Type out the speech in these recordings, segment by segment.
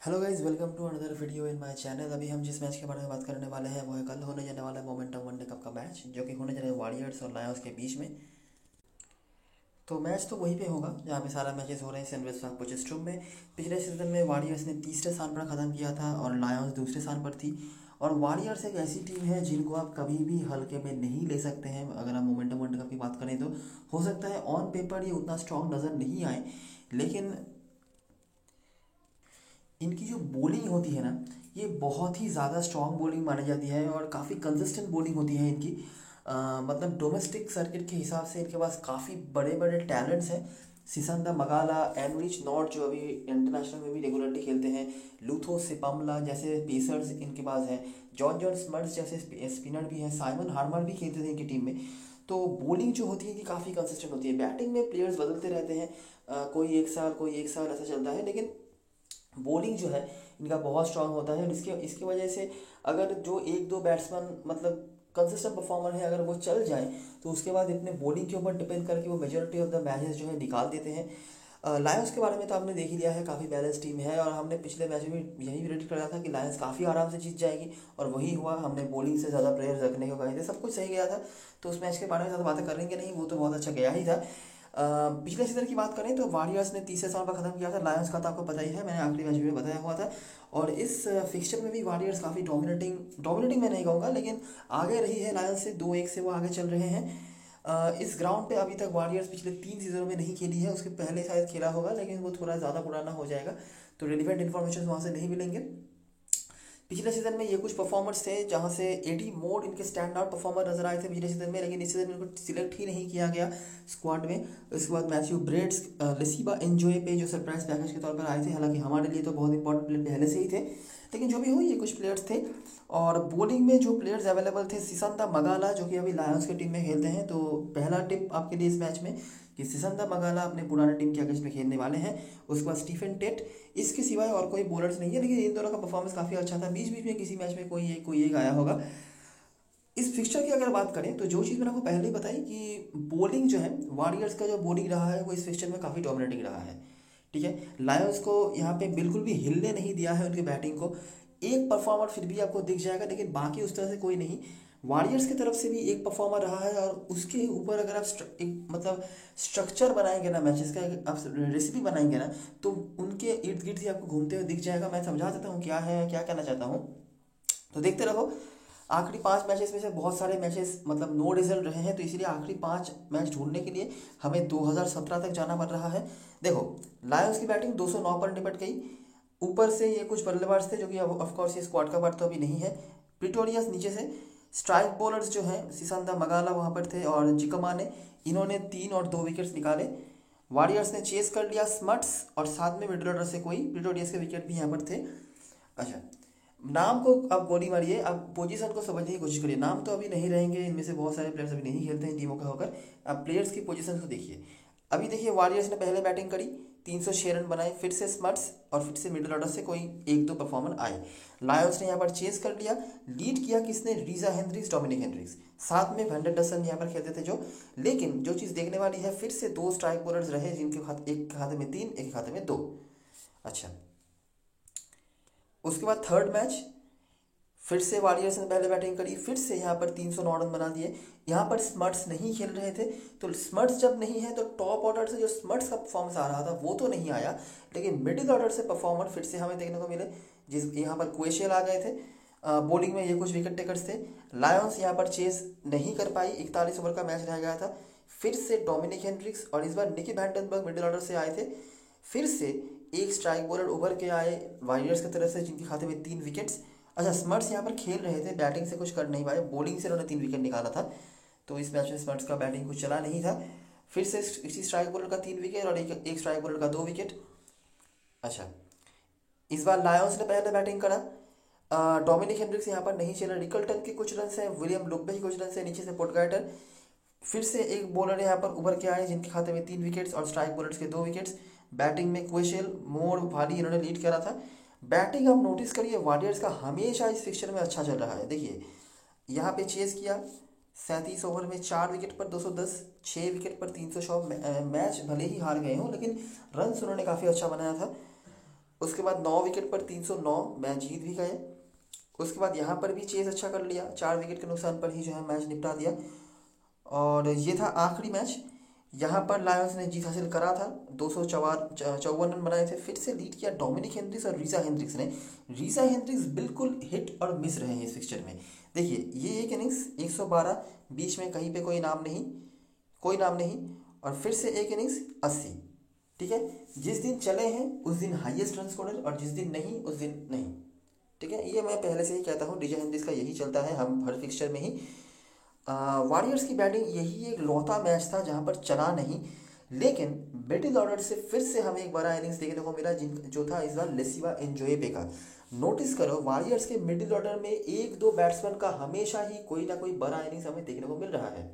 Hello guys, welcome to another video in my channel. अभी हम जिस मैच के बारे में बात करने वाले हैं वो है कल होने जाने वाला मोमेंटम वनडे कप का मैच, जो कि होने जा रहा है वॉरियर्स और लायंस के बीच में। तो मैच तो वहीं पे होगा जहाँ पे सारा मैचेस हो रहे हैं, सेंट पार्क पोचेस्ट्रूम में। पिछले सीजन में वॉरियर्स ने तीसरे स्थान पर ख़त्म किया था और लायंस दूसरे स्थान पर थी। और वॉरियर्स एक ऐसी टीम है जिनको आप कभी भी हल्के में नहीं ले सकते हैं। अगर आप मोमेंटम वर्ल्ड कप की बात करें तो हो सकता है ऑन पेपर ये उतना स्ट्रॉन्ग नज़र नहीं आए, लेकिन इनकी जो बॉलिंग होती है ना, ये बहुत ही ज़्यादा स्ट्रॉन्ग बॉलिंग मानी जाती है और काफ़ी कंसिस्टेंट बॉलिंग होती है इनकी। मतलब डोमेस्टिक सर्किट के हिसाब से इनके पास काफ़ी बड़े बड़े टैलेंट्स हैं। सिसंदा मगाला, एनरिच नॉट जो अभी इंटरनेशनल में भी रेगुलरली खेलते हैं, लूथो सिपमला जैसे पेसर्स इनके पास हैं, जॉन जॉन स्मर्ट्स जैसे स्पिनर भी हैं, साइमन हार्मर भी खेलते थे इनकी टीम में। तो बॉलिंग जो होती है इनकी काफ़ी कंसिस्टेंट होती है। बैटिंग में प्लेयर्स बदलते रहते हैं, कोई एक साल ऐसा चलता है, लेकिन बॉलिंग जो है इनका बहुत स्ट्रांग होता है। और इसके इसकी वजह से अगर जो एक दो बैट्समैन मतलब कंसिस्टेंट परफॉर्मर है, अगर वो चल जाए तो उसके बाद अपने बॉलिंग के ऊपर डिपेंड करके वो मेजोरिटी ऑफ द मैचेस जो है निकाल देते हैं। लायंस के बारे में तो आपने देख ही लिया है, काफ़ी बैलेंस टीम है और हमने पिछले मैच में यही प्रेडिक्ट करा था कि लायंस काफ़ी आराम से जीत जाएगी और वही हुआ। हमने बॉलिंग से ज़्यादा प्लेयर्स रखने को कहे थे, सब कुछ सही गया था। तो उस मैच के बारे में ज़्यादा बातें करेंगे नहीं, वो तो बहुत अच्छा गया ही था। पिछले सीजन की बात करें तो वॉरियर्स ने तीसरे साल पर खत्म किया था, लायंस का तो आपको पता ही है, मैंने आखिरी मैच में बताया हुआ था। और इस फिक्सचर में भी वॉरियर्स काफ़ी डोमिनेटिंग डोमिनेटिंग मैं नहीं कहूँगा, लेकिन आगे रही है लायंस से, 2-1 से वो आगे चल रहे हैं। इस ग्राउंड पे अभी तक वॉरियर्स पिछले 3 सीजनों में नहीं खेली है, उसके पहले शायद खेला होगा, लेकिन वो थोड़ा ज़्यादा पुराना हो जाएगा, तो रिलेवेंट इन्फॉर्मेशन वहाँ से नहीं मिलेंगे। पिछले सीजन में ये कुछ परफॉर्मर्स थे जहां से एडी मोड इनके स्टैंड आउट परफॉर्मर नजर आए थे पिछले सीजन में, लेकिन इस सीजन इनको सिलेक्ट ही नहीं किया गया स्क्वाड में। उसके बाद मैथ्यू ब्रेड्स, लिसिबा एंजॉय पे जो सरप्राइज पैकेज के तौर पर आए थे, हालांकि हमारे लिए तो बहुत इंपॉर्टेंट प्लेयर पहले से ही थे, लेकिन जो भी हो ये कुछ प्लेयर्स थे। और बॉलिंग में जो प्लेयर्स अवेलेबल थे, सिसंता मगाला जो कि अभी लायंस की टीम में खेलते हैं, तो पहला टिप आपके लिए इस मैच में कि सिसंता मगाला अपने पुराने टीम के अगेंस्ट में खेलने वाले हैं। उसके बाद स्टीफन टेट, इसके सिवाय और कोई बॉलर्स नहीं है, लेकिन इन दोनों का परफॉर्मेंस काफ़ी अच्छा था। बीच बीच में किसी मैच में कोई एक आया होगा। इस फिक्सचर की अगर बात करें तो जो चीज़ मैंने आपको पहले ही बताई कि बॉलिंग जो है, वॉरियर्स का जो बॉलिंग रहा है वो इस फिक्सचर में काफ़ी डोमिनेटिंग रहा है। ठीक है, लायंस को यहाँ पे बिल्कुल भी हिलने नहीं दिया है उनकी बैटिंग को। एक परफॉर्मर फिर भी आपको दिख जाएगा, लेकिन बाकी उस तरह से कोई नहीं। वॉरियर्स की तरफ से भी एक परफॉर्मर रहा है और उसके ऊपर अगर आप एक मतलब स्ट्रक्चर बनाएंगे ना, मैचेस का आप रेसिपी बनाएंगे ना, तो उनके इर्द गिर्द ही आपको घूमते हुए दिख जाएगा। मैं समझा देता हूँ क्या है, क्या कहना चाहता हूँ, तो देखते रहो। आखिरी 5 मैचेस में से बहुत सारे मैचेस मतलब नो रिजल्ट रहे हैं, तो इसीलिए आखिरी 5 मैच ढूंढने के लिए हमें 2017 तक जाना पड़ रहा है। देखो, लायंस की बैटिंग 209 पर निपट गई। ऊपर से ये कुछ बल्लेबाज थे जो कि ऑफकोर्स ये स्क्वाड का पार्ट तो अभी नहीं है। प्रिटोरियस नीचे से स्ट्राइक बॉलर्स जो हैं, सिसंदा मगाला वहाँ पर थे और जिकमा ने, इन्होंने 3 और 2 विकेट्स निकाले। वॉरियर्स ने चेस कर लिया स्मट्स और साथ में मिडल ऑर्डर से कोई प्रिटोरियस के विकेट भी यहाँ पर थे। अच्छा, नाम को आप गोली मारिए, आप पोजीशन को समझने की कोशिश करिए। नाम तो अभी नहीं रहेंगे, इनमें से बहुत सारे प्लेयर्स अभी नहीं खेलते हैं टीमों का होकर। आप प्लेयर्स की पोजीशन को देखिए। अभी देखिए, वॉरियर्स ने पहले बैटिंग करी, 306 रन बनाए, फिर से स्मट्स और फिर से मिडिल ऑर्डर से कोई एक दो परफॉर्मर आए। लायंस ने यहाँ पर चेस कर लिया। लीड किया किसने? रीजा हेनरिक्स, डोमिनिक हेनरिक्स, साथ में वेंडरसन यहाँ पर खेलते थे जो। लेकिन जो चीज़ देखने वाली है, फिर से 2 स्ट्राइक बॉलर्स रहे जिनके एक के खाते में 3, एक के खाते में 2। अच्छा, उसके बाद थर्ड मैच फिर से वॉरियर्स ने पहले बैटिंग करी, फिर से यहाँ पर 309 रन बना दिए। यहाँ पर स्मर्ट्स नहीं खेल रहे थे, तो स्मर्ट्स जब नहीं है तो टॉप ऑर्डर से जो स्मर्ट्स का परफॉर्मेंस आ रहा था वो तो नहीं आया, लेकिन मिडिल ऑर्डर से परफॉर्मर फिर से हमें देखने को मिले, जिस यहाँ पर क्वेशियल आ गए थे। बॉलिंग में ये कुछ विकेट टेकर्स थे। लायंस यहाँ पर चेस नहीं कर पाई, 41 ओवर का मैच रह गया था। फिर से डोमिनिक हेनड्रिक्स और इस बार निकी वैंडनबर्ग मिडिल ऑर्डर से आए थे। फिर से एक स्ट्राइक बॉलर उभर के आए वॉरियर्स की तरफ से, जिनके खाते में 3 विकेट्स। अच्छा, स्मर्ट्स यहाँ पर खेल रहे थे, बैटिंग से कुछ कर नहीं पाए, बॉलिंग से उन्होंने 3 विकेट निकाला था, तो इस मैच में स्मर्ट्स का बैटिंग कुछ चला नहीं था। फिर से इसी स्ट्राइक बॉलर का 3 विकेट और एक स्ट्राइक बॉलर का 2 विकेट। अच्छा, इस बार लायंस ने पहले बैटिंग करा। डोमिनिक हेनरिक्स यहाँ पर नहीं चला, रिकल्टन के कुछ रन है, विलियम लुकबे के कुछ रन है, नीचे से पोटगाइटर। फिर से एक बॉलर यहाँ पर उभर के आए जिनके खाते में 3 विकेट्स और स्ट्राइक बॉलर्स के 2 विकेट्स। बैटिंग में क्वेशल, मोर, भाली इन्होंने लीड करा था। बैटिंग आप नोटिस करिए, वॉरियर्स का हमेशा इस फिक्चर में अच्छा चल रहा है। देखिए, यहाँ पे चेस किया, 37 ओवर में 4 विकेट पर 210, 6 विकेट पर 300 शॉट। मैच भले ही हार गए हों, लेकिन रन उन्होंने काफ़ी अच्छा बनाया था। उसके बाद 9 विकेट पर 309 मैच जीत भी गए। उसके बाद यहाँ पर भी चेज अच्छा कर लिया, 4 विकेट के नुकसान पर ही जो है मैच निपटा दिया। और ये था आखिरी मैच। यहाँ पर लायंस ने जीत हासिल करा था, 254 रन बनाए थे। फिर से लीड किया डोमिनिक हेनरिक्स और रीसा हेनरिक्स ने। रीसा हेनरिक्स बिल्कुल हिट और मिस रहे हैं इस फिक्चर में। देखिए ये एक इनिंग्स 112, बीच में कहीं पे कोई नाम नहीं, कोई नाम नहीं। और फिर से एक इनिंग्स 80। ठीक है, जिस दिन चले हैं उस दिन हाईएस्ट रन स्कोरर, और जिस दिन नहीं उस दिन नहीं। ठीक है, ये मैं पहले से ही कहता हूँ, रीजा हेनरिक्स का यही चलता है हम हर फिक्चर में ही। वॉरियर्स की बैटिंग यही एक लौता मैच था जहां पर चला नहीं, लेकिन मिडिल ऑर्डर से फिर से हमें एक बड़ा इनिंग्स देखने को मिला जो था इस बार लेसिवा एंजोएबे का। नोटिस करो वॉरियर्स के मिडिल ऑर्डर में एक दो बैट्समैन का हमेशा ही कोई ना कोई बड़ा इनिंग्स हमें देखने को मिल रहा है।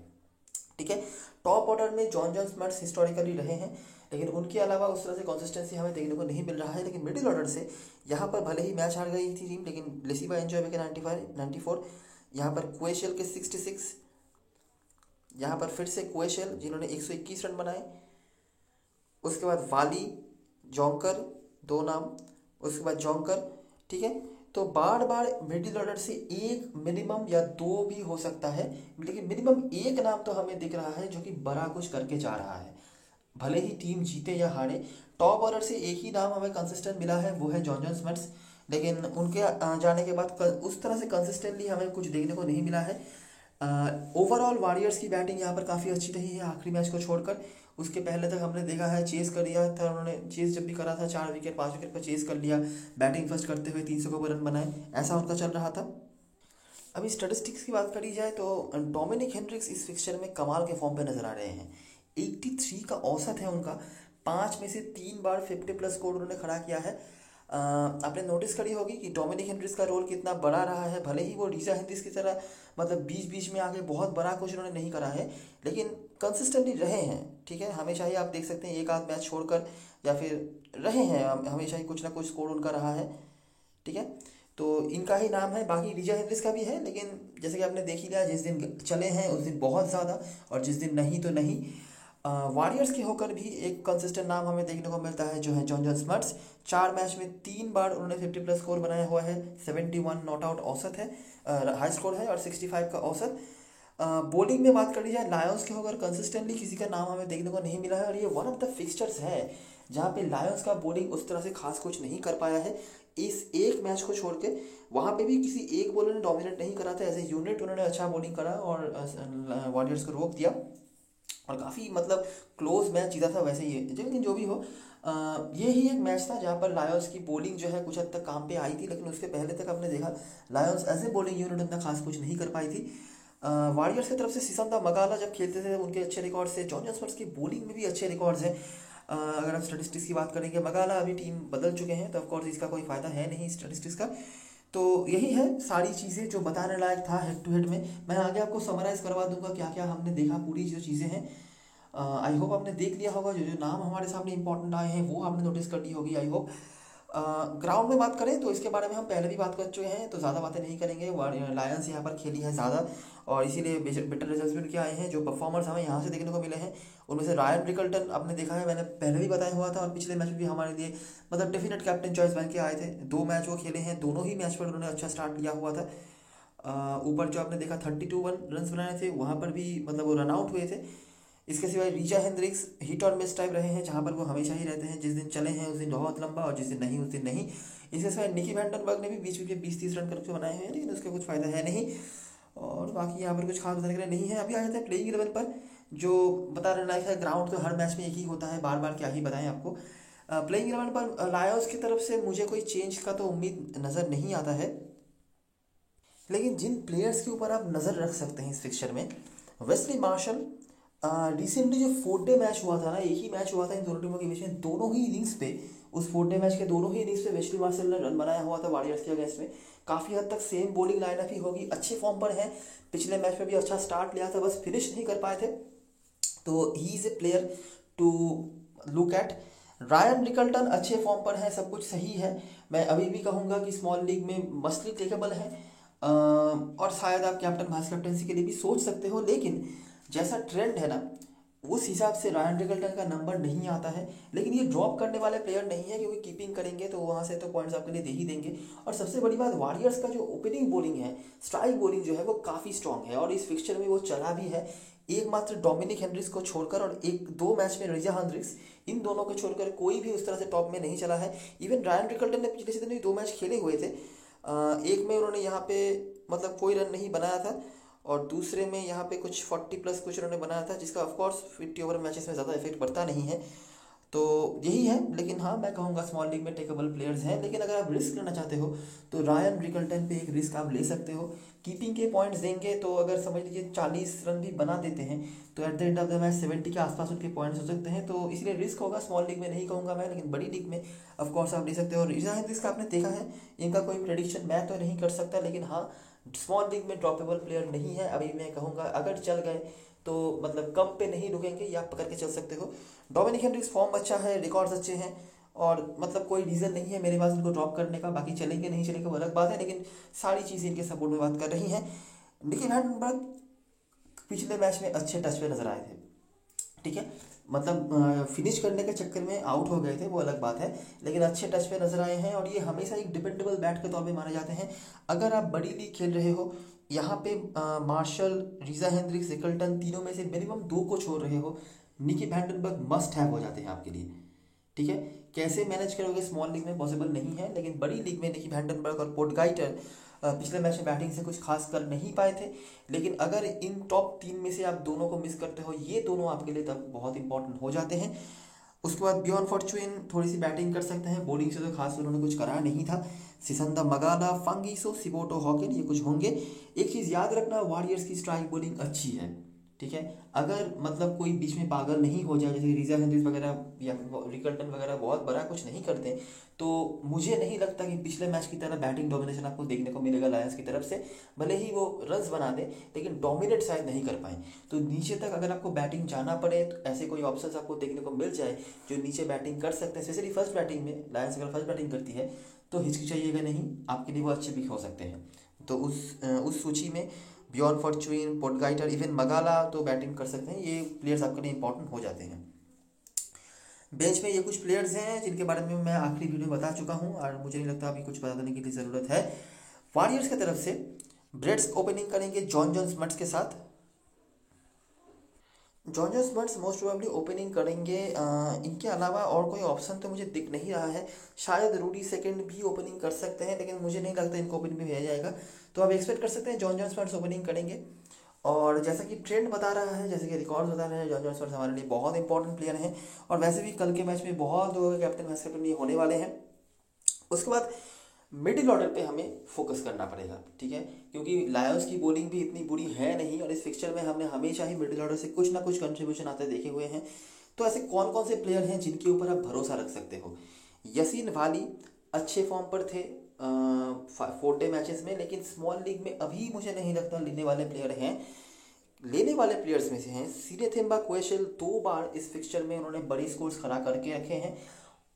ठीक है, टॉप ऑर्डर में जॉन स्मिथ हिस्टोरिकली रहे हैं, लेकिन उनके अलावा उस तरह से कंसिस्टेंसी हमें देखने को नहीं मिल रहा है। लेकिन मिडिल ऑर्डर से यहाँ पर भले ही मैच हार गई थी टीम, लेकिन लेसिवा एंजोएबे के 94, यहाँ पर क्वेशियल के 66, यहाँ पर फिर से क्वेशल जिन्होंने 121 रन बनाए। उसके बाद वाली, जोंकर, दो नाम, उसके बाद जोंकर। ठीक है, तो बार बार मिडिल ऑर्डर से एक मिनिमम या दो भी हो सकता है, लेकिन मिनिमम एक नाम तो हमें दिख रहा है जो कि बड़ा कुछ करके जा रहा है, भले ही टीम जीते या हारे। टॉप ऑर्डर से एक ही नाम हमें कंसिस्टेंट मिला है, वो है जॉन स्मिथ, लेकिन उनके जाने के बाद उस तरह से कंसिस्टेंटली हमें कुछ देखने को नहीं मिला है। ओवरऑल वॉरियर्स की बैटिंग यहाँ पर काफ़ी अच्छी रही है आखिरी मैच को छोड़कर। उसके पहले तक हमने देखा है चेस कर लिया था उन्होंने, चेस जब भी करा था 4 विकेट 5 विकेट पर चेस कर लिया, बैटिंग फर्स्ट करते हुए 300 के ऊपर रन बनाए, ऐसा उनका चल रहा था। अभी स्टेटिस्टिक्स की बात करी जाए तो डोमिनिक हेनरिक्स इस फिक्चर में कमाल के फॉर्म पे नजर आ रहे हैं। 83 का औसत है उनका, 5 में से 3 बार 50+ स्कोर उन्होंने खड़ा किया है। आपने नोटिस करी होगी कि डोमिनिक हेनरिक्स का रोल कितना बड़ा रहा है, भले ही वो रीजा हेनरिक्स की तरह मतलब बीच बीच में आके बहुत बड़ा कुछ उन्होंने नहीं करा है, लेकिन कंसिस्टेंटली रहे हैं। ठीक है, हमेशा ही आप देख सकते हैं एक आध मैच छोड़कर या फिर रहे हैं, हमेशा ही कुछ ना कुछ स्कोर उनका रहा है। ठीक है, तो इनका ही नाम है, बाकी रीजा हेनरिक्स का भी है, लेकिन जैसे कि आपने देख ही लिया, जिस दिन चले हैं उस दिन बहुत ज़्यादा, और जिस दिन नहीं तो नहीं। वॉरियर्स के होकर भी एक कंसिस्टेंट नाम हमें देखने को मिलता है जो है जॉन स्मिथ। 4 मैच में 3 बार उन्होंने 50+ स्कोर बनाया हुआ है, 71 नॉट आउट औसत है, हाई स्कोर है, और 65 का औसत। बॉलिंग में बात कर ली जाए, लायंस के होकर कंसिस्टेंटली किसी का नाम हमें देखने को नहीं मिला है, और ये वन ऑफ द फिक्सचर्स है जहाँ पे लायंस का बॉलिंग उस तरह से खास कुछ नहीं कर पाया है इस एक मैच को छोड़ के। वहाँ पे भी किसी एक बॉलर ने डोमिनेट नहीं करा था, एज ए यूनिट उन्होंने अच्छा बॉलिंग करा और वॉरियर्स को रोक दिया, और काफ़ी मतलब क्लोज मैच जीता था वैसे ही। लेकिन जो भी हो, ये ही एक मैच था जहाँ पर लायंस की बॉलिंग जो है कुछ हद तक काम पे आई थी, लेकिन उसके पहले तक आपने देखा Lions as a bowling unit इतना खास कुछ नहीं कर पाई थी। वॉरियर्स की तरफ से सिसंदा मगाला जब खेलते थे उनके अच्छे रिकॉर्ड्स थे, जॉन स्मिथ की बॉलिंग में भी अच्छे रिकॉर्ड्स हैं। अगर आप स्टेटिस्टिक्स की बात करेंगे, मगाला अभी टीम बदल चुके हैं तो ऑफकोर्स इसका कोई फ़ायदा है नहीं स्टेटिस्टिक्स का। तो यही है सारी चीज़ें जो बताने लायक था हेड टू हेड में। मैं आगे आपको समराइज करवा दूंगा क्या क्या हमने देखा, पूरी जो चीज़ें हैं। आई होप आपने देख लिया होगा, जो जो नाम हमारे सामने इंपॉर्टेंट आए हैं वो आपने नोटिस कर ली होगी आई होप। ग्राउंड में बात करें तो इसके बारे में हम पहले भी बात कर चुके हैं, तो ज़्यादा बातें नहीं करेंगे। लायंस यहाँ पर खेली है ज़्यादा, और इसीलिए बेटर रिजल्ट भी उनके आए हैं। जो परफॉर्मर्स हमें यहाँ से देखने को मिले हैं उनमें से रायन रिकल्टन आपने देखा है, मैंने पहले भी बताया हुआ था, और पिछले मैच में भी हमारे लिए मतलब डेफिनेट कैप्टन चॉइस बन के आए थे। 2 मैच वो खेले हैं, दोनों ही मैच पर उन्होंने अच्छा स्टार्ट लिया हुआ था। ऊपर जो आपने देखा 32 रन बनाए थे, वहाँ पर भी मतलब वो रन आउट हुए थे। इसके सिवाय रीजा हेनरिक्स हिट और मिस टाइप रहे हैं, जहाँ पर वो हमेशा ही रहते हैं, जिस दिन चले हैं उस दिन बहुत लंबा, और जिस दिन नहीं उस दिन नहीं। इसके सिवाय निकी वैंडनबर्ग ने भी बीच बीच में 20-30 रन करके बनाए हैं, लेकिन उसका कुछ फ़ायदा है नहीं। और बाकी यहाँ पर कुछ खास बताने के लिए नहीं है। अभी आ जाते हैं प्लेइंग 11 पर, जो बताने लायक है। ग्राउंड तो हर मैच में एक ही होता है, बार बार क्या ही बताएं आपको। प्लेइंग 11 पर लायंस की तरफ से मुझे कोई चेंज का तो उम्मीद नज़र नहीं आता है, लेकिन जिन प्लेयर्स के ऊपर आप नज़र रख सकते हैं इस फिक्चर में, वेस्ली मार्शल। रिसेंटली जो 4 डे मैच हुआ था ना, एक ही मैच हुआ था इन दोनों टीमों के बीच में, दोनों ही इनिंग्स पे, उस 4 डे मैच के दोनों ही इनिंग्स पे वेस्ली मार्शल ने रन बनाया हुआ था वॉरियर्स के अगेंस्ट में। काफ़ी हद तक सेम बॉलिंग लाइनअप ही होगी, अच्छे फॉर्म पर है, पिछले मैच में भी अच्छा स्टार्ट लिया था, बस फिनिश नहीं कर पाए थे। तो he is a player to look at. Ryan Rickelton अच्छे फॉर्म पर है, सब कुछ सही है। मैं अभी भी कहूँगा कि स्मॉल लीग में मस्टली टेकेबल है, और शायद आप कैप्टन वाइस कैप्टनसी के लिए भी सोच सकते हो, लेकिन जैसा ट्रेंड है ना, उस हिसाब से रायन रिकल्टन का नंबर नहीं आता है। लेकिन ये ड्रॉप करने वाले प्लेयर नहीं है, क्योंकि कीपिंग करेंगे तो वहाँ से तो पॉइंट्स आपके लिए दे ही देंगे। और सबसे बड़ी बात, वॉरियर्स का जो ओपनिंग बॉलिंग है, स्ट्राइक बॉलिंग जो है वो काफ़ी स्ट्रांग है, और इस फिक्चर में वो चला भी है। एकमात्र डोमिनिक हेनरिक्स को छोड़कर और एक दो मैच में रिजा हेनरिक्स, इन दोनों को छोड़कर कोई भी उस तरह से टॉप में नहीं चला है। इवन रायन रिकल्टन ने पिछले सीजन में दो मैच खेले हुए थे। एक में उन्होंने यहाँ पे मतलब कोई रन नहीं बनाया था, और दूसरे में यहाँ पे कुछ 40 प्लस कुछ रन बनाया था, जिसका ऑफकोर्स 50 ओवर मैचेस में ज़्यादा इफेक्ट पड़ता नहीं है। तो यही है। लेकिन हाँ, मैं कहूँगा स्मॉल लीग में टेकेबल प्लेयर्स हैं, लेकिन अगर आप रिस्क लेना चाहते हो तो रायन रिकल्टन पे एक रिस्क आप ले सकते हो। कीपिंग के पॉइंट्स देंगे तो अगर समझ लीजिए 40 रन भी बना देते हैं तो at the end of the match 70 के आसपास उनके पॉइंट्स हो सकते हैं, तो इसलिए रिस्क होगा। स्मॉल लीग में नहीं कहूँगा मैं, लेकिन बड़ी लीग में ऑफकोर्स आप ले सकते हो। रिजा हेनरिक्स का आपने देखा है, इनका कोई प्रेडिक्शन मैं तो नहीं कर सकता, लेकिन हाँ, स्मॉल लीग में ड्रॉपेबल प्लेयर नहीं है अभी। मैं कहूँगा अगर चल गए तो मतलब कम पे नहीं रुकेंगे, या पकड़ के चल सकते हो। डोमिनिक हेनरिक्स फॉर्म अच्छा है, रिकॉर्ड्स अच्छे हैं, और मतलब कोई रीज़न नहीं है मेरे पास इनको ड्रॉप करने का। बाकी चलेंगे नहीं चलेंगे वो अलग बात है, लेकिन सारी चीज़ें इनके सपोर्ट में बात कर रही हैं। निकी वैंडनबर्ग पिछले मैच में अच्छे टच पे नजर आए थे, ठीक है, मतलब फिनिश करने के चक्कर में आउट हो गए थे वो अलग बात है, लेकिन अच्छे टच पे नजर आए हैं, और ये हमेशा एक डिपेंडेबल बैट के तौर पे माने जाते हैं। अगर आप बड़ी लीग खेल रहे हो, यहाँ पे मार्शल, रिजा हेनरिक्स, रिकल्टन, तीनों में से मिनिमम दो को छोड़ रहे हो, निकी वैंडनबर्ग मस्ट हैव हो जाते हैं आपके लिए, ठीक है। कैसे मैनेज करोगे स्मॉल लीग में पॉसिबल नहीं है, लेकिन बड़ी लीग में निकी वैंडनबर्ग और पोर्टगाइटर पिछले मैच में बैटिंग से कुछ खास कर नहीं पाए थे। लेकिन अगर इन टॉप 3 में से आप दोनों को मिस करते हो, ये दोनों आपके लिए तब बहुत इंपॉर्टेंट हो जाते हैं। उसके बाद बियॉन फॉर्चून थोड़ी सी बैटिंग कर सकते हैं, बॉलिंग से तो खास उन्होंने कुछ करा नहीं था। सिसंदा मगाला, फांगिसो, सिबोटो, हॉकिन, ये कुछ होंगे। एक चीज़ याद रखना, वॉरियर्स की स्ट्राइक बॉलिंग अच्छी है, ठीक है। अगर मतलब कोई बीच में पागल नहीं हो जाए, जैसे रिजा हेनरिक्स वगैरह या रिकल्टन वगैरह बहुत बड़ा कुछ नहीं करते, तो मुझे नहीं लगता कि पिछले मैच की तरह बैटिंग डोमिनेशन आपको देखने को मिलेगा लायंस की तरफ से। भले ही वो रन्स बना दे, लेकिन डोमिनेट शायद नहीं कर पाए। तो नीचे तक अगर आपको बैटिंग जाना पड़े तो ऐसे कोई ऑप्शंस आपको देखने को मिल जाए जो नीचे बैटिंग कर सकते हैं, स्पेशली फर्स्ट बैटिंग में। लायंस अगर फर्स्ट बैटिंग करती है तो हिचकिचाइएगा नहीं, आपके लिए वो अच्छे पिक हो सकते हैं। तो उस सूची में बियॉन फॉर्चून, पोर्टगाइटर, इवन मगाला तो बैटिंग कर सकते हैं। ये प्लेयर्स आपके लिए इंपॉर्टेंट हो जाते हैं। बेंच में ये कुछ प्लेयर्स हैं जिनके बारे में मैं आखिरी वीडियो में बता चुका हूँ, और मुझे नहीं लगता अभी कुछ बताने की लिए ज़रूरत है। वॉरियर्स की तरफ से ब्रेड्स ओपनिंग करेंगे जॉन जॉन स्मट्स के साथ। John John smuts most probably opening करेंगे। इनके अलावा और कोई ऑप्शन तो मुझे दिख नहीं रहा है। शायद रूडी सेकंड भी ओपनिंग कर सकते हैं, लेकिन मुझे नहीं लगता इनको ओपनिंग में भेजा जाएगा। तो आप एक्सपेक्ट कर सकते हैं जॉन जॉन स्मट्स ओपनिंग करेंगे। और जैसा कि ट्रेंड बता रहा है, जैसे कि रिकॉर्ड्स बता रहे हैं, जॉन जॉन स्मट्स हमारे लिए बहुत इंपॉर्टेंट प्लेयर हैं, और वैसे भी कल के मैच में बहुत लोगों के कैप्टन वाइस कैप्टन ये होने वाले हैं। उसके बाद मिडिल ऑर्डर पे हमें फोकस करना पड़ेगा, ठीक है, क्योंकि लायंस की बॉलिंग भी इतनी बुरी है नहीं, और इस फिक्चर में हमने हमेशा ही मिडिल ऑर्डर से कुछ ना कुछ कंट्रीब्यूशन आते देखे हुए हैं। तो ऐसे कौन कौन से प्लेयर हैं जिनके ऊपर आप भरोसा रख सकते हो? यसीन वाली अच्छे फॉर्म पर थे 4 डे मैचेस में, लेकिन स्मॉल लीग में अभी मुझे नहीं लगता लेने वाले प्लेयर हैं। लेने वाले प्लेयर्स में से हैं सिनेथेम्बा क्वेशल, 2 बार इस फिक्चर में उन्होंने बड़ी स्कोर्स खड़ा करके रखे हैं।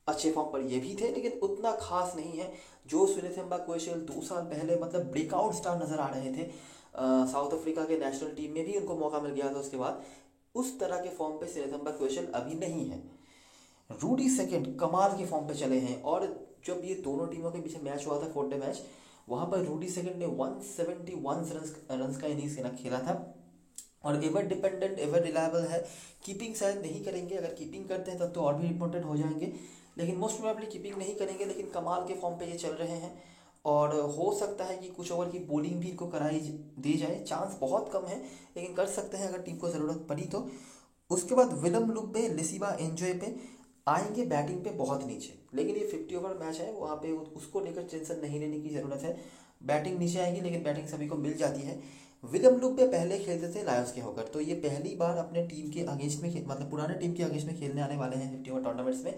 अच्छे फॉर्म पर ये भी थे, लेकिन उतना खास नहीं है जो सुनेथेम्बा क्वेशल 2 साल पहले मतलब ब्रेकआउट स्टार नजर आ रहे थे। साउथ अफ्रीका के नेशनल टीम में भी उनको मौका मिल गया था उसके बाद। उस तरह के फॉर्म पे सिनेथेम्बा क्वेशल अभी नहीं है। रूडी सेकंड कमाल के फॉर्म पे चले हैं, और जब ये दोनों टीमों के बीच मैच हुआ था 4 डे मैच, वहां पर रूडी सेकंड ने 171 रन का इनिंग्स खेला था। और एवर डिपेंडेंट, एवर रिलायबल है। कीपिंग शायद नहीं करेंगे, अगर कीपिंग करते हैं तब तो और भी इंपॉर्टेंट हो जाएंगे, लेकिन मोस्ट प्रोबेबली कीपिंग नहीं करेंगे। लेकिन कमाल के फॉर्म पे ये चल रहे हैं, और हो सकता है कि कुछ ओवर की बॉलिंग भी इनको कराई दी जाए। चांस बहुत कम है, लेकिन कर सकते हैं अगर टीम को ज़रूरत पड़ी तो। उसके बाद विलम लुब्बे, लिसिबा एंजॉय पे आएंगे बैटिंग पे बहुत नीचे, लेकिन ये 50 ओवर मैच है, वहाँ पे उसको लेकर टेंशन नहीं लेने की ज़रूरत है। बैटिंग नीचे आएगी, लेकिन बैटिंग सभी को मिल जाती है। विलियम लुब्बे पहले खेलते थे लायंस के होकर, तो ये पहली बार अपने टीम के अगेंस्ट में मतलब पुराने टीम के अगेंस्ट में खेलने आने वाले हैं 50 ओवर टूर्नामेंट्स में।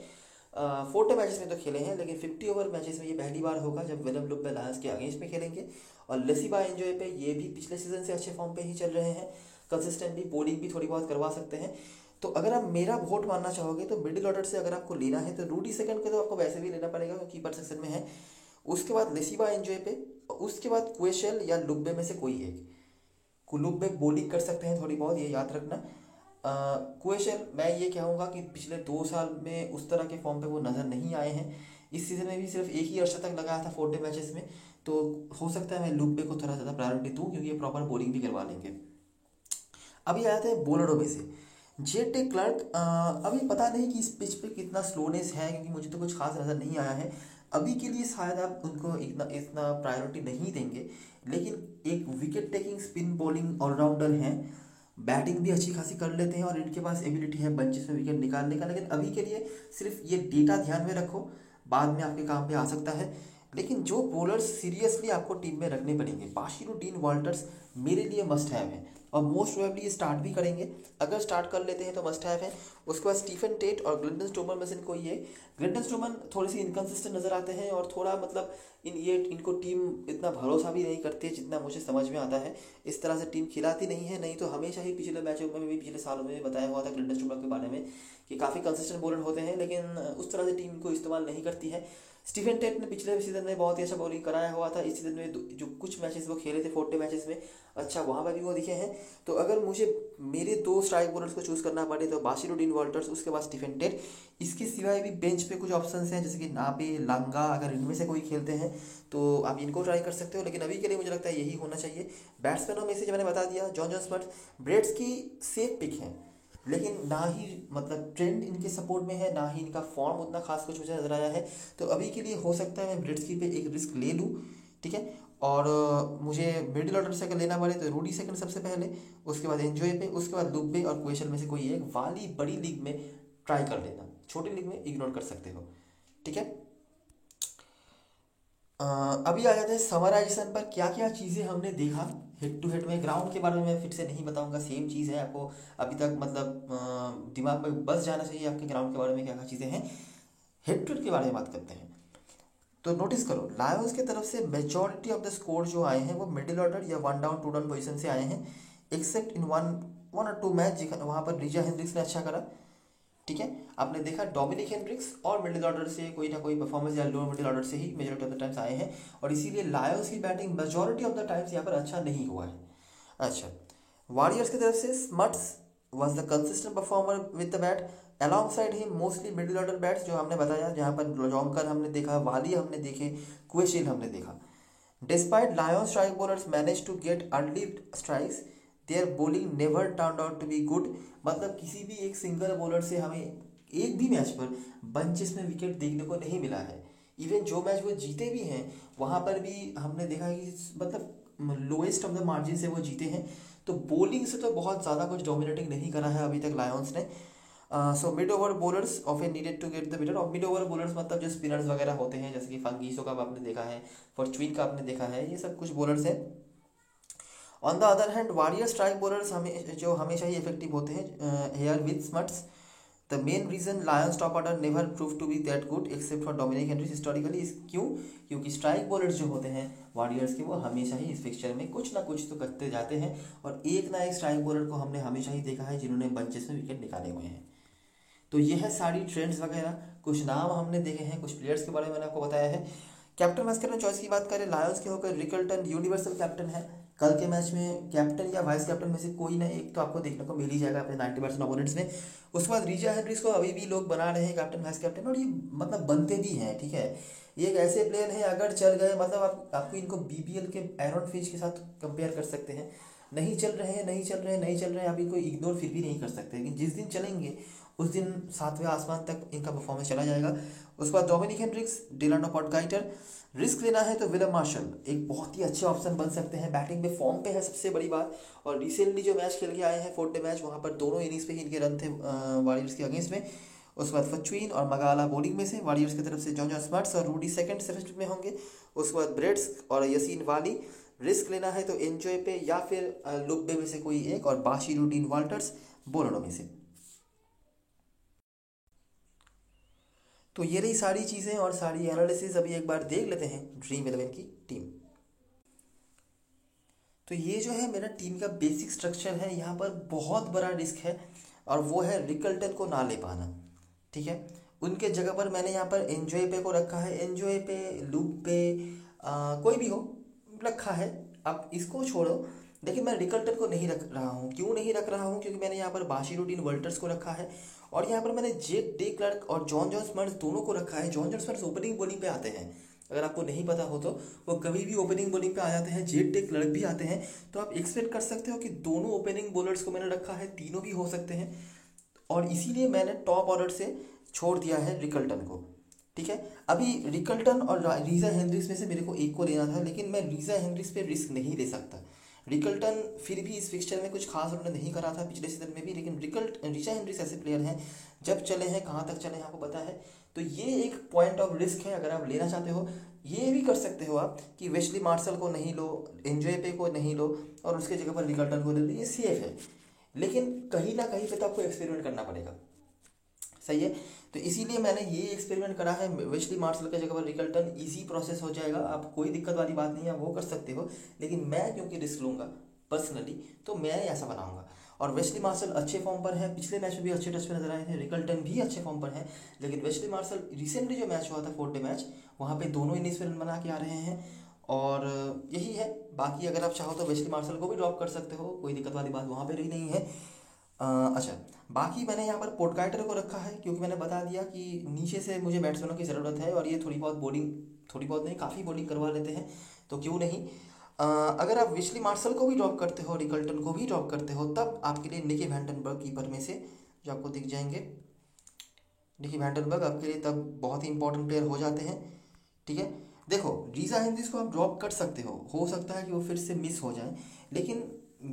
4 मैचेस में तो खेले हैं, लेकिन 50 ओवर मैचेस में ये पहली बार होगा जब विलियम लुब्बे लायंस के अगेंस्ट में खेलेंगे। और लेसिबा एंजॉय पे ये भी पिछले सीजन से अच्छे फॉर्म पे ही चल रहे हैं, कंसिस्टेंटली बॉलिंग भी थोड़ी बहुत करवा सकते हैं। तो अगर आप मेरा वोट मानना चाहोगे तो मिडिल ऑर्डर से अगर आपको लेना है तो रूडी सेकंड के तो आपको वैसे भी लेना पड़ेगा, क्योंकि कीपर सेक्शन में है। उसके बाद लेसिबा एंजॉय पे, उसके बाद क्वेशल या लुब्बे में से कोई एक। कुलुब्बे बॉलिंग कर सकते हैं थोड़ी बहुत, ये याद रखना। क्वेश्चन मैं ये कहूँगा कि पिछले 2 साल में उस तरह के फॉर्म पे वो नज़र नहीं आए हैं। इस सीज़न में भी सिर्फ एक ही अर्शतक लगाया था 4 डे मैचेस में। तो हो सकता है मैं लुब्बे को थोड़ा ज़्यादा प्रायोरिटी दूँ क्योंकि ये प्रॉपर बॉलिंग भी करवा लेंगे। अभी आया था बॉलरों में से जेटे क्लर्क। अभी पता नहीं कि इस पिच पे कितना स्लोनेस है क्योंकि मुझे तो कुछ खास नज़र नहीं आया है। अभी के लिए शायद आप उनको इतना इतना प्रायोरिटी नहीं देंगे, लेकिन एक wicket taking spin bowling allrounder हैं। बैटिंग भी अच्छी खासी कर लेते हैं और इनके पास एबिलिटी है बंचेस में विकेट निकालने का। लेकिन अभी के लिए सिर्फ ये डेटा ध्यान में रखो, बाद में आपके काम पे आ सकता है। लेकिन जो बॉलर्स सीरियसली आपको टीम में रखने पड़ेंगे, बाशिरो डीन वॉल्टर्स मेरे लिए मस्ट हैव है और मोस्ट प्रोबेबली ये स्टार्ट भी करेंगे। अगर स्टार्ट कर लेते हैं तो मस्ट हैव है। उसके बाद स्टीफन टेट और ग्लिंटन स्टोमन में से कोई है। ग्लिंटन स्टोमन थोड़ी सी इनकन्सिस्टेंट नजर आते हैं और थोड़ा मतलब इनको टीम इतना भरोसा भी नहीं करती है जितना मुझे समझ में आता है। इस तरह से टीम खिलाती नहीं है, नहीं तो हमेशा ही पिछले मैचों में भी पिछले सालों में बताया हुआ था ग्लिंटन स्टोमन के बारे में कि काफ़ी कंसिस्टेंट बॉलर होते हैं, लेकिन उस तरह से टीम को इस्तेमाल नहीं करती है। स्टीफन टेट ने पिछले सीजन में बहुत ही अच्छा बॉलिंग कराया हुआ था। इस सीजन में जो कुछ मैचेस वो खेले थे 4 डे मैचेस में, अच्छा वहाँ पर भी वो दिखे हैं। तो अगर मुझे मेरे 2 स्ट्राइक बॉलर्स को चूज़ करना पड़े तो बाशिरो डीन वॉल्टर्स, उसके बाद स्टीफन टेट। इसके सिवाय भी बेंच पे कुछ ऑप्शंस हैं जैसे कि नाबे, लांगा, अगर इनमें से कोई खेलते हैं तो आप इनको ट्राई कर सकते हो, लेकिन अभी के लिए मुझे लगता है यही होना चाहिए। बैट्समैनों में से जो मैंने बता दिया, जॉन स्मथ, ब्रेड्स की सेफ पिक है, लेकिन ना ही मतलब ट्रेंड इनके सपोर्ट में है, ना ही इनका फॉर्म उतना खास कुछ मुझे नजर आया है। तो अभी के लिए हो सकता है मैं ब्रिड्सकी पे एक रिस्क ले लूँ, ठीक है। और मुझे मिडिल ऑर्डर से अगर लेना पड़े तो रूडी सेकंड सबसे पहले, उसके बाद एंजॉय पे, उसके बाद लुब्बे और क्वेश्चन में से कोई एक वाली बड़ी लीग में ट्राई कर लेना, छोटी लीग में इग्नोर कर सकते हो, ठीक है। अभी आ जाते हैं समराइजेशन पर। क्या क्या चीज़ें हमने देखा हेड टू हेड में। ग्राउंड के बारे में मैं फिर से नहीं बताऊंगा, सेम चीज़ है आपको अभी तक मतलब दिमाग में बस जाना चाहिए आपके ग्राउंड के बारे में क्या क्या चीज़ें हैं। हेड टू हेड के बारे में बात करते हैं। तो नोटिस करो, लायंस की तरफ से मेजॉरिटी ऑफ द स्कोर जो आए हैं वो मिडिल ऑर्डर या 1 डाउन 2 डाउन पोजीशन से आए हैं, एक्सेप्ट इन वन और टू मैच वहाँ पर रिचा हेनरिक्स ने अच्छा करा, ठीक है। आपने देखा डोमिनिक हेनरिक्स और मिडिल ऑर्डर से कोई ना कोई परफॉर्मेंस या लोअर मिडिल ऑर्डर से ही मेजॉरिटी ऑफ द टाइम्स आए हैं, और इसीलिए लायंस की batting majority of the times यहाँ पर अच्छा नहीं हुआ है। अच्छा, वॉरियर्स की तरफ से smuts was the consistent performer with the bat, along side he mostly middle order bats जो हमने बताया, जहाँ पर लॉन्कर हमने देखा, वाली हमने देखे, क्वेशिल हमने देखा। Despite Lions strike bowlers managed to get early strikes, their bowling never turned out to be good। मतलब किसी भी एक सिंगल बॉलर से हमें एक भी मैच पर बंचेस में विकेट देखने को नहीं मिला है। इवन जो मैच वो जीते भी हैं वहाँ पर भी हमने देखा कि मतलब लोएस्ट ऑफ द मार्जिन से वो जीते हैं। तो बॉलिंग से तो बहुत ज़्यादा कुछ डोमिनेटिंग नहीं करा है अभी तक लायंस ने। So mid over bowlers often needed to get the wicket. और मिड ओवर बॉलर्स मतलब जो स्पिनर्स वगैरह होते हैं जैसे कि फंगीसो का आपने देखा है, फॉर्चून का आपने देखा है, ये सब कुछ बॉलर्स हैं। On the other hand warrior strike bowlers हमें जो हमेशा ही इफेक्टिव होते हैं here with Smuts. The main reason Lions top order never prove to be that good except for Dominic Hendricks historically. क्यों? क्योंकि स्ट्राइक बॉलर्स जो होते हैं वॉरियर्स के, वो हमेशा ही इस फिक्चर में कुछ ना कुछ तो करते जाते हैं, और एक ना एक स्ट्राइक बॉलर को हमने हमेशा ही देखा है जिन्होंने बंचेस में विकेट निकाले हुए हैं। तो ये है सारी ट्रेंड्स वगैरह, कुछ नाम हमने देखे हैं, कुछ प्लेयर्स के बारे में मैंने आपको बताया है। कैप्टन वाइस कैप्टन चॉइस की बात करें, लायंस के होकर रिकल्टन यूनिवर्सल कैप्टन है। कल के मैच में कैप्टन या वाइस कैप्टन में से कोई ना एक तो आपको देखने को मिल ही जाएगा अपने 90% ओपोनेंट्स में। उसके बाद रिचा हेनरिक्स को अभी भी लोग बना रहे हैं कैप्टन वाइस कैप्टन, और ये मतलब बनते भी हैं, ठीक है। ये एक ऐसे प्लेयर हैं अगर चल गए मतलब आपको इनको बीपीएल के एरॉन फिंच के साथ कंपेयर कर सकते हैं। नहीं चल रहे हैं, नहीं चल रहे हैं, नहीं चल रहे हैं, आप इनको इग्नोर फिर भी नहीं कर सकते, लेकिन जिस दिन चलेंगे उस दिन 7वें आसमान तक इनका परफॉर्मेंस चला जाएगा। उसके बाद डोमिनिक हेनरिक्स, डिलान पॉडकाइटर। रिस्क लेना है तो विलियम मार्शल एक बहुत ही अच्छे ऑप्शन बन सकते हैं, बैटिंग में फॉर्म पे है सबसे बड़ी बात, और रिसेंटली जो मैच खेल के आए हैं 4 डे मैच, वहाँ पर दोनों इनिंग्स पे ही इनके रन थे वॉरियर्स के अगेंस्ट में। उसके बाद फचुइन और मगाला बॉलिंग में से, वॉरियर्स की तरफ से जॉन स्मार्ट्स और रूडी सेकंड सेफेस्ट में होंगे। उसके बाद ब्रेड्स और यसीन वाली। रिस्क लेना है तो एंजॉय पे या फिर लुब्बे में से कोई एक, और बाशिरो डीन वॉल्टर्स बॉलरों में से। तो ये रही सारी चीज़ें और सारी एनालिसिस। अभी एक बार देख लेते हैं ड्रीम 11 की टीम। तो ये जो है मेरा टीम का बेसिक स्ट्रक्चर है। यहाँ पर बहुत बड़ा रिस्क है और वो है रिकल्टन को ना ले पाना, ठीक है। उनके जगह पर मैंने यहाँ पर एंजॉय पे को रखा है, एंजॉय पे, लूप पे, कोई भी हो रखा है। आप इसको छोड़ो, लेकिन मैं रिकल्टन को नहीं रख रहा हूँ। क्यों नहीं रख रहा हूँ? क्योंकि मैंने यहाँ पर बाशीरुद्दीन वल्टर्स को रखा है और यहाँ पर मैंने जेट डे क्लर्क और जॉन जॉन स्मर्ट्स दोनों को रखा है। John John smuts opening bowling पे आते हैं, अगर आपको नहीं पता हो तो वो कभी भी ओपनिंग बॉलिंग पे आ जाते हैं। जेट डे क्लर्क भी आते हैं, तो आप एक्सपेक्ट कर सकते हो कि दोनों ओपनिंग बॉलर्स को मैंने रखा है, तीनों भी हो सकते हैं। और इसीलिए मैंने टॉप ऑर्डर से छोड़ दिया है रिकल्टन को। ठीक है, अभी रिकल्टन और रीजा हेनरिक्स में से मेरे को एक को लेना था, लेकिन मैं रीजा हेनरिक्स पे रिस्क नहीं ले सकता। रिकल्टन फिर भी इस फिक्सचर में कुछ खास उन्होंने नहीं करा था पिछले सीजन में भी, लेकिन रीजा हेनरिक्स ऐसे प्लेयर हैं, जब चले हैं कहाँ तक चले हैं आपको पता है। तो ये एक पॉइंट ऑफ रिस्क है। अगर आप लेना चाहते हो ये भी कर सकते हो आप कि वेस्ली मार्शल को नहीं लो, एंजॉय को नहीं लो और उसके जगह पर रिकल्टन को ले लो, ये सेफ है। लेकिन कहीं ना कहीं पे तो आपको एक्सपेरिमेंट करना पड़ेगा, सही है। तो इसीलिए मैंने ये एक्सपेरिमेंट करा है, वेस्ली मार्शल के जगह पर रिकल्टन, इजी प्रोसेस हो जाएगा, आप कोई दिक्कत वाली बात नहीं है, आप वो कर सकते हो। लेकिन मैं क्योंकि रिस्क लूंगा पर्सनली, तो मैं ऐसा बनाऊंगा। और वेस्ली मार्शल अच्छे फॉर्म पर है, पिछले मैच में भी अच्छे टच पे नजर आए थे, रिकल्टन भी अच्छे फॉर्म पर है। लेकिन वेस्ली मार्शल रिसेंटली जो मैच हुआ था 4 डे मैच, वहाँ पे दोनों इनिंग्स में रन बना के आ रहे हैं और यही है। बाकी अगर आप चाहो तो वेस्ली मार्शल को भी ड्रॉप कर सकते हो, कोई दिक्कत वाली बात वहाँ पे रही नहीं है। अच्छा, बाकी मैंने यहाँ पर पोर्टकाइटर को रखा है क्योंकि मैंने बता दिया कि नीचे से मुझे बैट्समैनों की ज़रूरत है और ये थोड़ी बहुत बॉलिंग, थोड़ी बहुत नहीं काफ़ी बॉलिंग करवा लेते हैं, तो क्यों नहीं। अगर आप वेस्ली मार्शल को भी ड्रॉप करते हो, रिकल्टन को भी ड्रॉप करते हो, तब आपके लिए निकी वैंडनबर्ग कीपर में से जो आपको दिख जाएंगे, निकी वैंडनबर्ग आपके लिए तब बहुत ही इंपॉर्टेंट प्लेयर हो जाते हैं। ठीक है, देखो रीजा हेनरिक्स को आप ड्रॉप कर सकते हो सकता है कि वो फिर से मिस हो जाए, लेकिन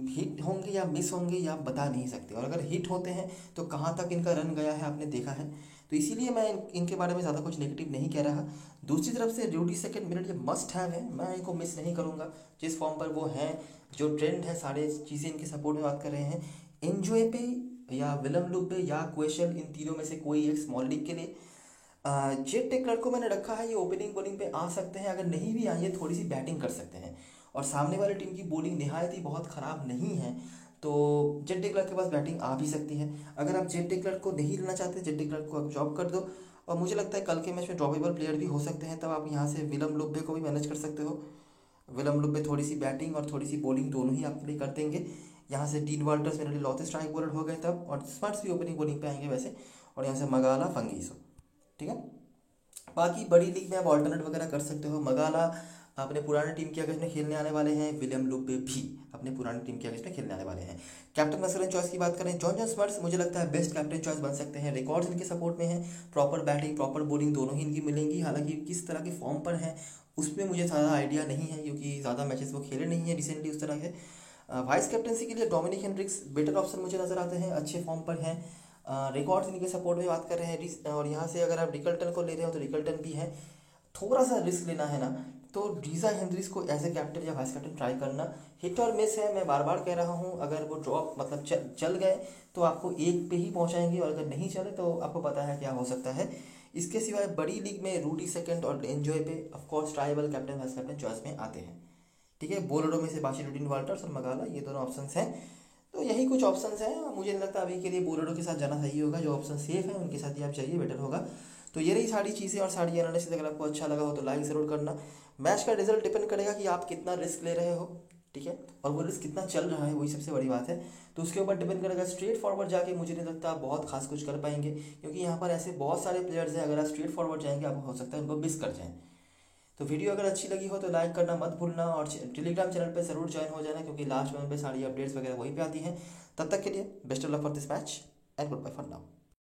हिट होंगे या मिस होंगे या आप बता नहीं सकते। और अगर हिट होते हैं तो कहाँ तक इनका रन गया है आपने देखा है, तो इसीलिए मैं इनके बारे में ज़्यादा कुछ नेगेटिव नहीं कह रहा। दूसरी तरफ से रूडी सेकंड मेरे लिए मस्ट हैव है, मैं इनको मिस नहीं करूँगा जिस फॉर्म पर वो हैं, जो ट्रेंड है, सारे चीज़ें इनके सपोर्ट में बात कर रहे हैं। एंजॉय पे या विलम लुप पे या क्वेश्चन, इन तीनों में से कोई एक स्मॉल लीग के लिए। जेट टेकलर को मैंने रखा है, ये ओपनिंग बॉलिंग पे आ सकते हैं, अगर नहीं भी आए थोड़ी सी बैटिंग कर सकते हैं और सामने वाली टीम की बॉलिंग निहायत ही बहुत ख़राब नहीं है, तो जेट टेकलर के पास बैटिंग आ भी सकती है। अगर आप जेट टेकलर को नहीं लेना चाहते, जेट टेकलर को आप ड्रॉप कर दो। और मुझे लगता है कल के मैच में ड्रॉपेबल प्लेयर भी हो सकते हैं, तब आप यहाँ से विलम लुब्बे को भी मैनेज कर सकते हो। विलम लुब्बे थोड़ी सी बैटिंग और थोड़ी सी बॉलिंग दोनों ही आपके लिए कर देंगे। यहाँ से डीन वाल्टर्स मेरे लिए लौते स्ट्राइक बॉलर हो गए तब, और स्मार्ट्स भी ओपनिंग बॉलिंग पे आएंगे वैसे, और यहाँ से मगाला फंगीसो। ठीक है, बाकी बड़ी लीग में आप ऑल्टरनेट वगैरह कर सकते हो। मगाला अपने पुराने टीम के अगेंस्ट में खेलने आने वाले हैं, विलियम लुब्बे भी अपने पुरानी टीम के अगेंस्ट में खेलने आने वाले हैं। कैप्टन मसलन चॉइस की बात करें, जॉन जॉन स्मर्ट्स मुझे लगता है बेस्ट कैप्टन चॉइस बन सकते हैं। रिकॉर्ड्स इनके सपोर्ट में हैं, प्रॉपर बैटिंग प्रॉपर बॉलिंग दोनों ही इनकी मिलेंगी। हालांकि किस तरह के फॉर्म पर हैं उसमें मुझे ज़्यादा आइडिया नहीं है, क्योंकि ज़्यादा मैचेस वो खेले नहीं है रिसेंटली उस तरह के। वाइस कैप्टनसी के लिए डोमिनिक हेनरिक्स बेटर ऑप्शन मुझे नज़र आते हैं, अच्छे फॉर्म पर हैं, रिकॉर्ड्स इनके सपोर्ट में बात कर रहे हैं। और यहाँ से अगर आप रिकल्टन को ले रहे हो तो रिकल्टन भी है, थोड़ा सा रिस्क लेना है ना, तो रीजा हेनरिक्स को एज ए कैप्टन या वाइस कैप्टन ट्राई करना। हिट और मिस है, मैं बार बार कह रहा हूँ, अगर वो ड्रॉप मतलब चल गए तो आपको एक पे ही पहुँचाएंगे, और अगर नहीं चले तो आपको पता है क्या हो सकता है। इसके सिवाय बड़ी लीग में रूडी सेकंड और एंजॉय पे of course tribal captain vice captain choice में आते हैं। ठीक है, बॉलरों में से बाशीरुद्दीन वाल्टर्स और मगाला, ये दोनों ऑप्शंस हैं। तो यही कुछ ऑप्शंस हैं, मुझे नहीं लगता अभी के लिए बॉलरों के साथ जाना सही होगा, जो ऑप्शन सेफ है उनके साथ ही आप जाइए, बेटर होगा। तो ये रही सारी चीज़ें और सारी एनालिसिस। अगर आपको अच्छा लगा हो तो लाइक ज़रूर करना। मैच का रिजल्ट डिपेंड करेगा कि आप कितना रिस्क ले रहे हो, ठीक है, और वो रिस्क कितना चल रहा है, वही सबसे बड़ी बात है। तो उसके ऊपर डिपेंड करेगा। स्ट्रेट फॉरवर्ड जाके मुझे नहीं लगता आप बहुत खास कुछ कर पाएंगे, क्योंकि यहाँ पर ऐसे बहुत सारे प्लेयर्स हैं, अगर आप स्ट्रेट फॉरवर्ड जाएंगे आप हो सकता है उनको मिस कर जाएं। तो वीडियो अगर अच्छी लगी हो तो लाइक करना मत भूलना, और टेलीग्राम चैनल पे ज़रूर ज्वाइन हो जाना, क्योंकि लास्ट में पे सारी अपडेट्स वगैरह वहीं पे आती हैं। तब तक के लिए best of luck for this match and goodbye for now.